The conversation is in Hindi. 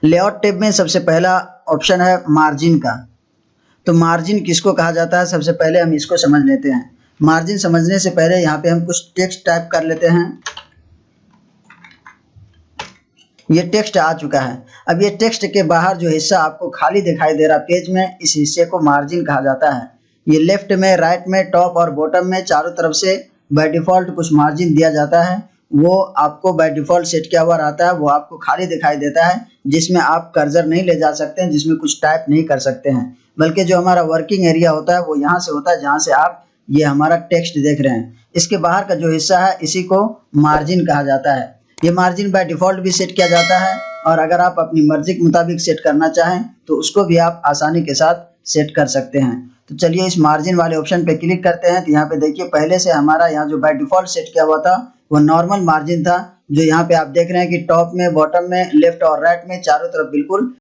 लेआउट टैब में सबसे पहला ऑप्शन है मार्जिन का। तो मार्जिन किसको कहा जाता है, सबसे पहले हम इसको समझ लेते हैं। मार्जिन समझने से पहले यहाँ पे हम कुछ टेक्स्ट टाइप कर लेते हैं। ये टेक्स्ट आ चुका है। अब ये टेक्स्ट के बाहर जो हिस्सा आपको खाली दिखाई दे रहा पेज में, इस हिस्से को मार्जिन कहा जाता है। ये लेफ्ट में, राइट में, टॉप और बॉटम में चारों तरफ से बाय डिफ़ॉल्ट कुछ मार्जिन दिया जाता है। वो आपको बाय डिफ़ॉल्ट सेट किया हुआ रहता है, वो आपको खाली दिखाई देता है, जिसमें आप कर्सर नहीं ले जा सकते हैं, जिसमें कुछ टाइप नहीं कर सकते हैं। बल्कि जो हमारा वर्किंग एरिया होता है वो यहाँ से होता है, जहाँ से आप ये हमारा टेक्स्ट देख रहे हैं। इसके बाहर का जो हिस्सा है इसी को मार्जिन कहा जाता है। ये मार्जिन बाय डिफ़ॉल्ट भी सेट किया जाता है, और अगर आप अपनी मर्जी के मुताबिक सेट करना चाहें तो उसको भी आप आसानी के साथ सेट कर सकते हैं। तो चलिए इस मार्जिन वाले ऑप्शन पे क्लिक करते हैं। तो यहाँ पे देखिए पहले से हमारा यहाँ जो बाय डिफ़ॉल्ट सेट किया हुआ था वो नॉर्मल मार्जिन था, जो यहाँ पे आप देख रहे हैं कि टॉप में, बॉटम में, लेफ्ट और राइट में चारों तरफ बिल्कुल